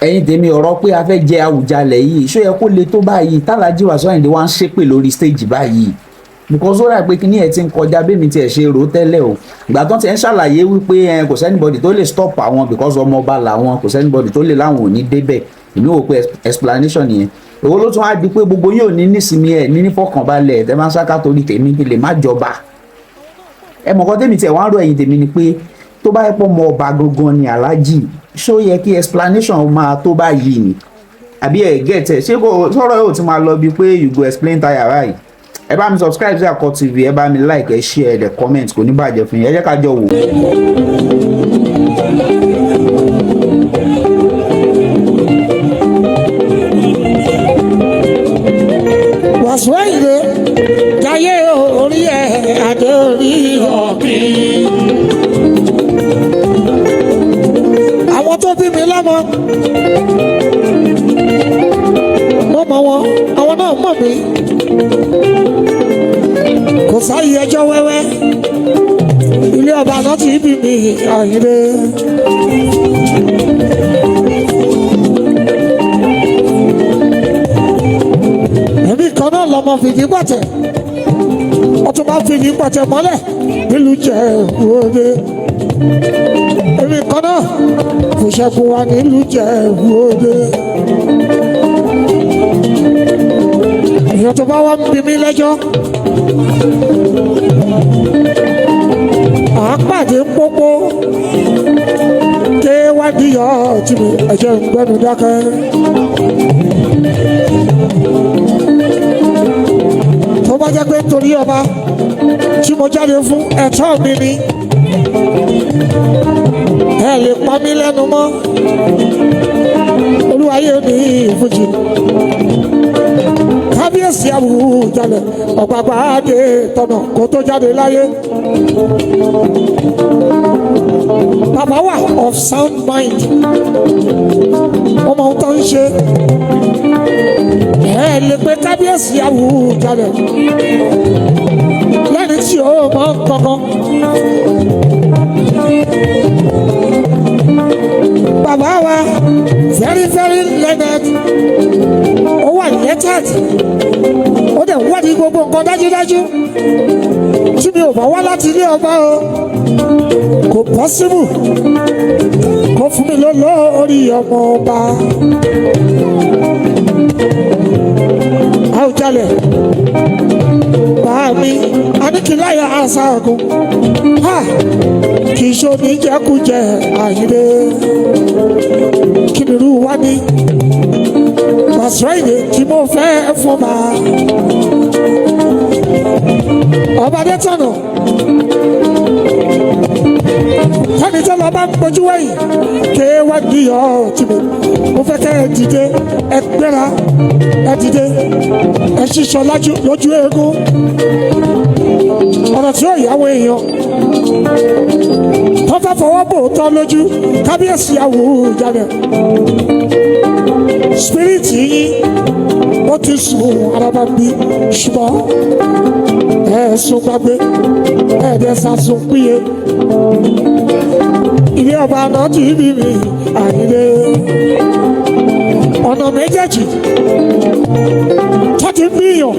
ẹ̀yin tèmi ọ̀rọ̀ pé a fẹ́ jẹ Awùjalẹ̀ yìí ṣó yẹ kó le tó báyìí tálàjì Wasiu Ayinde wá ń ṣépè lórí stage báyìí because ó rà pé kíní ẹ̀ ti ń kọjá bẹ́ẹ̀ mi tiẹ̀ ṣe rò tẹ́lẹ̀ o ìgbà tó ti ń ṣàlàyé wípé kò sẹ́nibọ̀dì tó lè stop àwọn because ọmọ ọba làwọn kò sẹ́nibọ̀dì tó lè láwọn ò ní débẹ̀ èmi wò pé explanation nìyẹn èwo ló tún wá di pé gbogbo yóò ní nísìmí ẹ̀ ní nífọ̀kànbalẹ̀ tẹ́ máa ń sáká torí tèmi kí lè má jọba ẹ mọ̀kọ́ tèmi tiẹ̀ wá ń rò ẹ̀yìn tèmi ni pé tó bá yẹ pọ̀ mọ ọba gangan ni aláàjì ṣó yẹ kí explanation máa tó báyìí ni àbí ẹ̀ gẹ̀tẹ̀ ṣé kò sọ̀rọ̀ yóò ti máa lọ bíi pé you go explain tire right ẹ bá mi subscribe sí Àkọ́ TV ẹ bá mi like ẹ share ẹ comment kò ní bàjẹ́ fún yín ẹ jẹ́ ká jọ wò. Wasiu Ayinde jayé orí ẹ̀ adé orí ọ̀gbìn. Àwọn tó bí mi lọ́mọ mo mọ̀ wọn àwọn náà mọ̀ mí kò sáyé ẹjọ́ wẹ́wẹ́ ilé ọba náà ti bí mi Ayinde. Èmi kan náà lọmọ fìdí pàtẹ wọ́n tún máa fìdí pàtẹ mọ́lẹ̀ nílùú Ìjẹ̀bú-Òde. Èmi kan náà kò ṣẹ́gun wa nílùú Ìjẹ̀bú-Òde. Èèyàn tó bá wá ń bí mi lẹ́jọ́ à ń pàdé pópó ké wádìí yọ ọtí mi ẹ̀jẹ̀ ń gbẹ́nu dákẹ́. Tó bá jẹ́ pé torí ọba tí mo jáde fún ẹ̀tọ́ mi ni ẹ lè pa mí lẹ́nu mọ́ Olúwayé ní ìfújì. Kábíyèsí Awùjalẹ̀ ọ̀gbàgbà dé tọ̀nà kó tó jáde láyé. Bàbá wà of sound mind ọmọ ohun tó ń ṣe ẹ lè pe Kábíyèsí Awùjalẹ̀ lẹ́ni tí ó mọ kankan. Bàbá wa very very learned ó wà lettered ó dẹ̀ wádìí gbogbo nǹkan dájúdájú tí mi ò bá wá láti ilé ọba o kò possible kó fún mi lórí ọmọ ọba. Awùjalẹ̀ bá mi aníkìláyà àṣà ọ̀gùn kì í ṣó ní jẹ́kújẹ Ayinde kí ni irú wá ní Wasiu Ayinde tí mo fẹ́ fún ma ọba dé tọ̀nà tẹ́ni tó lọ bá ń gbójú wẹ̀yìn ké wá níyọ̀ tí mo fẹ́ kẹ́ ẹ dìde ẹ gbéra ẹ dìde ẹ ṣiṣọ́ lójú eégún ọ̀rọ̀ tí ó yàwó èèyàn tó fẹ́ fọwọ́ bò tán lójú Kábíyèsí Awùjalẹ̀ spiriti yín ó ti sùn araba bí ṣùgbọ́n ẹ̀sùn gbàgbé ẹ̀ẹ́dẹ́sàsùn péye ilé ọba náà ti bí mi Ayinde. Ọ̀nà méjèèjì tó ti bíyàn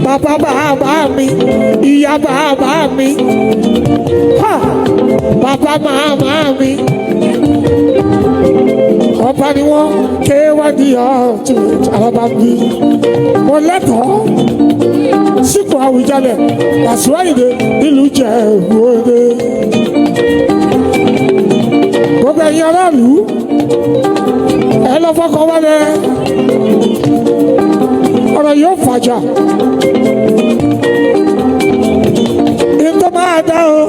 bàbá bàbá mi ìyá bàbá mi bàbá màmá mi ọba ni wọ́n ké wádìí ọ̀tún araba bí mo lẹ́tọ̀ọ́ sípò Awùjalẹ̀ Wasiu Ayinde nílùú Ìjẹ̀bú-Òde. Gbogbo ẹ̀yin aráàlú ẹ lọ fọkàn wálẹ̀ ọ̀rọ̀ yóò fàjà ètò máa dá o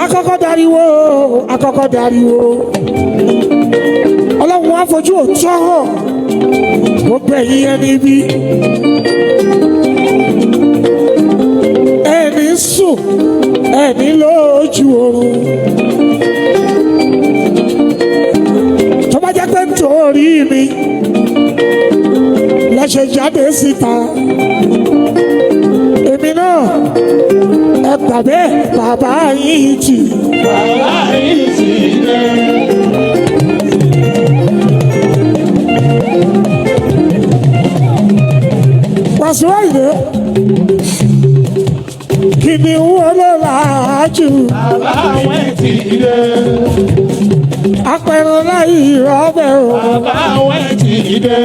akọ́kọ́ dariwo Ọlọ́run á fojú òótọ́ hàn gbogbo ẹ̀yin ẹni bí ẹni sùn ẹni lójú oorun tó bá jẹ́ pé nítorí mi lẹ́sẹ̀ jáde síta èmi náà ẹ gbà bẹ́ẹ̀ bàbá yìí tì. dé. apẹ̀rẹ̀ láì rọ́bẹ̀ o. Bàbá wẹ̀ ti dé.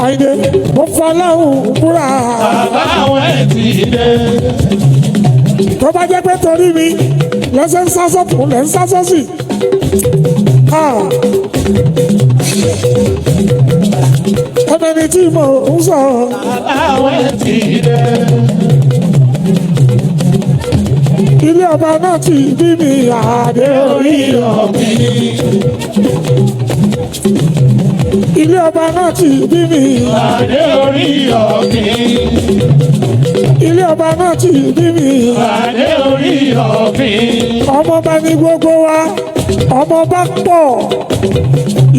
Ayinde mo fọlọ́hùn búra. Bàbá wẹ̀ ti dé. tó bá jẹ́ pé torí mi lẹ́sẹ̀ ń sásọ́ tó lẹ́ ń sásọ́ sí. ẹni tí mo ń sọ. Bàbá wẹ̀ ti dé. ilé ọba náà ti bí mi àdé orí ọ̀mí. ilé ọba náà ti bí mi Adé orí ọ̀mí. ilé ọba náà ti bí mi. Adé orí ọ̀mí. ọmọọba ní gbogbo wa ọmọọba pọ̀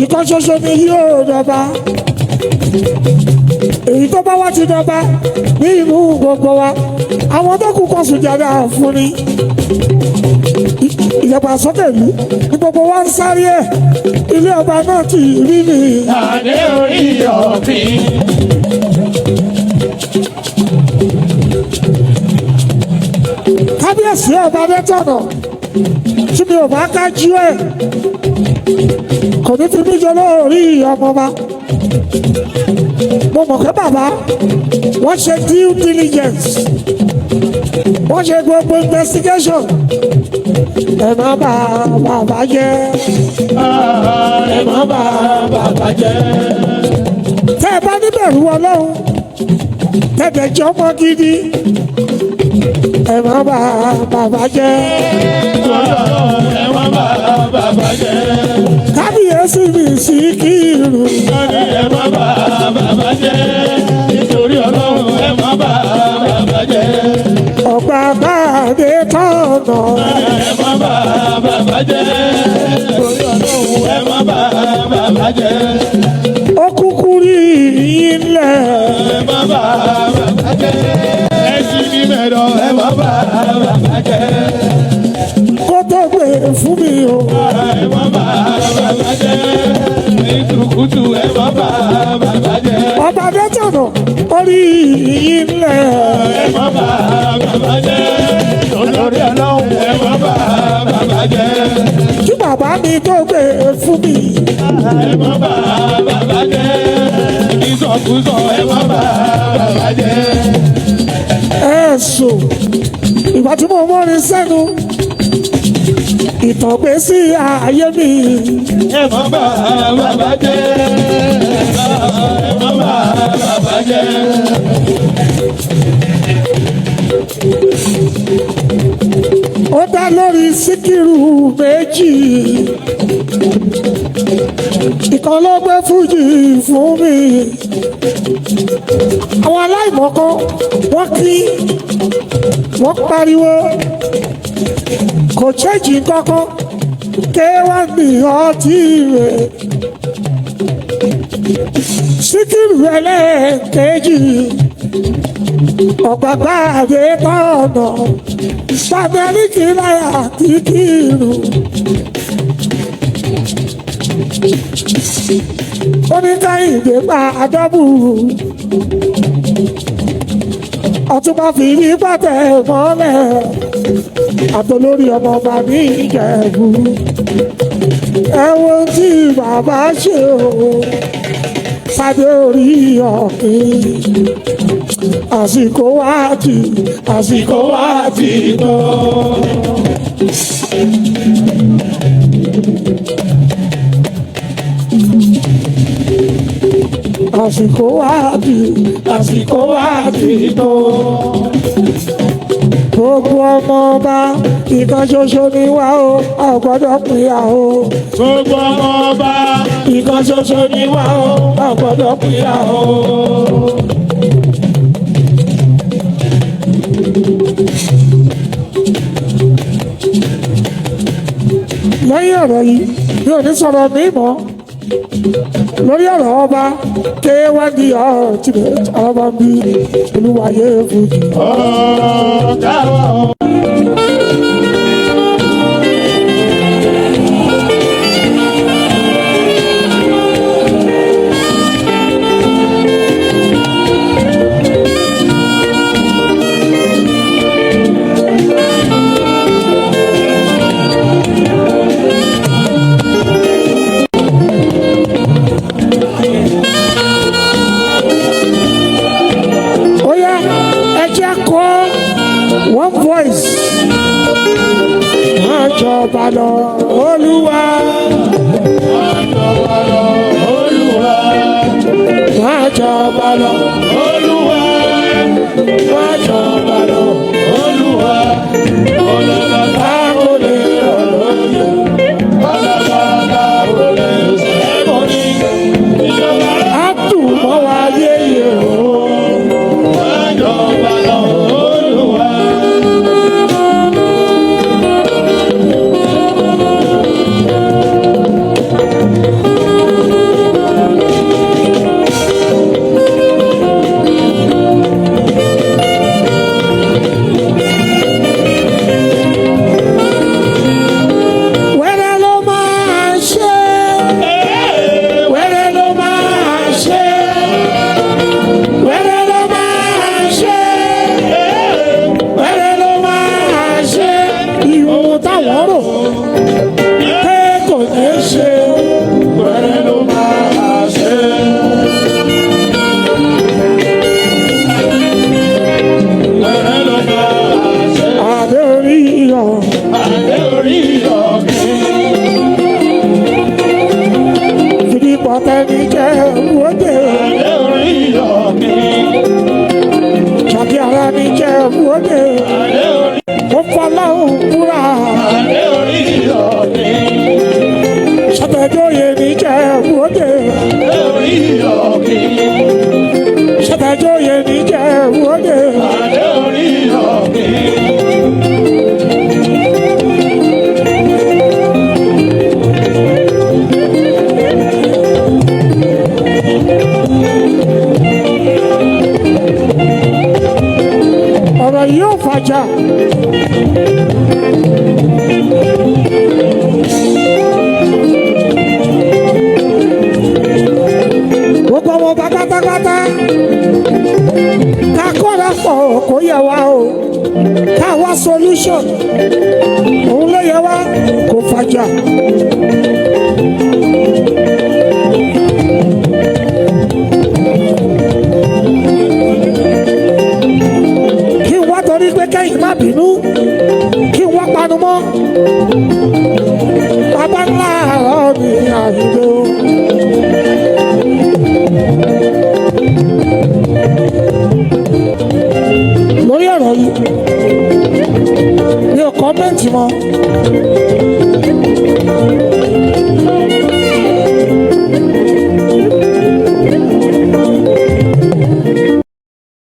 ìkan ṣoṣo ni yóò dọba èyí tó bá wá ti dọba ní ìlú gbogbo wa àwọn tó kù kan sùjàdá fún ni ìjọba sókè ìlú ní gbogbo wa ń sáré ẹ̀ ilé ọba náà ti rí mi. Adé orí ọ̀mí. kábíyèsí ọba Adétọ̀nà tí mi ò bá kájú ẹ̀ kò ní fi mí jọ lórí ọmọọba. mo mọ̀ pé bàbá wọ́n ṣe due diligence wọ́n ṣe gbogbo investigation ẹ má bà bàbá jẹ́. Ẹ má bà bàbá jẹ́. tẹ́ ẹ bá níbẹ̀rù Ọlọ́run tẹ̀dẹ̀ jọ mọ́ gidi ẹ má bà bàbá jẹ́. Ẹ má bà bàbá jẹ́. kábíyèsí mi sí kírun. Ẹ má bà bàbá jẹ́. Nítorí Ọlọ́run ẹ má bà bàbá jẹ́. ọ̀pá bàdé tọ̀nà. Ẹ má bà bàbá jẹ́. Nítorí Ọlọ́run ẹ má bà bàbá jẹ́. ó kúkú rí yín lẹ̀. Ẹ má bà bàbá jẹ́. Ẹ sì ní mẹ́rọ ẹ má bà bàbá jẹ́. kó tó gbé fún mi o. Ẹ má bà bàbá jẹ́. Ní kùtùkùtù ẹ má bà bàbá jẹ́. ọba Adétọ̀nà ó rí yín lẹ̀. Ẹ má bà bàbá jẹ́. Nítorí Ọlọ́run ẹ má bà bàbá jẹ́. kí bàbá mi tó gbé fún mi. Ẹ má bà bàbá jẹ́. Ìsọkúsọ ẹ má bà bàbá jẹ́. ẹ̀sùn ìgbà tí mo mọ́rin sẹ́nu ìtọ̀gbésí ayé mi. Ẹ má bà bàbá jẹ́. Ẹ má bà bàbá jẹ́. ó dá lórí Síkírù méjì. ìkan ló gbé fújì fún mi. àwọn aláìmọ̀kan wọ́n kí wọ́n pariwo kò ṣèjì kankan ké wá ní ọtí rẹ̀. Síkírù ẹlẹ́ẹ̀kejì ọ̀gbàgbà Adétọ̀nà sàmẹ́ríkì láyà kíkìrù. oníkàyìndé pa àdọ́bù ọtúnbà fìrí pàtẹ mọ́lẹ̀ àtolórí ọmọọba ní Ìjẹ̀bú. ẹ wo tí bàbá ṣe o fàdé orí ọ̀kìn. àsìkò wá ti àsìkò wá ti tán. àsìkò wá ti tán. gbogbo ọmọ ọba ìkan ṣoṣo ni wá o a ò gbọ́dọ̀ pínyà o. Gbogbo ọmọ ọba ìkan ṣoṣo ni wá o a ò gbọ́dọ̀ pínyà o. lẹ́yìn ọ̀rọ̀ yìí mi ò ní sọ̀rọ̀ mi mọ́ lórí ọ̀rọ̀ ọba K1 ultimate ọba bí olúwayé fújì. ọ̀gá wa o. jọba lọ Olúwa. Máa jọba lọ Olúwa. Máa jọba lọ Olúwa. Máa jọba lọ Olúwa. Ọlọ́lá kò lè rọ̀ lóyè. Alágbára kò lè ṣẹ́gun ní. Ìjọba á tù mọ́ wa yéye o. máa jọba lọ Olúwa. Wẹ́rẹ́ ló máa ṣe. Wẹ́rẹ́ ló máa ṣe. Wẹ́rẹ́ ló máa ṣe. Wẹ́rẹ́ ló máa ṣe. Ìhun táwọn rò pé kò ní ṣe. Wẹ́rẹ́ ló máa ṣe. Wẹ́rẹ́ ló máa ṣe. Adé orí iyọ̀. Adé orí ọ̀gbìn. Fìdí pọ̀tẹ́ ní jẹ́ wọ́dẹ̀. Adé orí ọ̀gbìn. Ṣàbí ara ní jẹ́ wọ́dẹ̀. Adé orí. Ó fọlá òkúra. Adé orí ọ̀gbìn. Ṣàtẹ̀jọ́yè ní jẹ́ wọ́dẹ̀. Adé orí ọ̀gbìn. Ṣàtẹ̀jọ́yè ní jẹ́ wọ́dẹ̀. Adé orí ọ̀gbìn. Ọ̀rọ̀ yóò fàjà. Gbogbo ọmọ pátápátá ká kọ́ra pọ̀ kó yẹ wá o ká wá solution òun ló yẹ wá kó fàjà. Kí n wá torí pé kẹ́yìn má bínú kí n wá panu mọ́ bàbá ńlá àárọ̀ mi Àyìndé o. Lórí ọ̀rọ̀ yìí mi ò kọ́mẹ́ǹtì mọ́.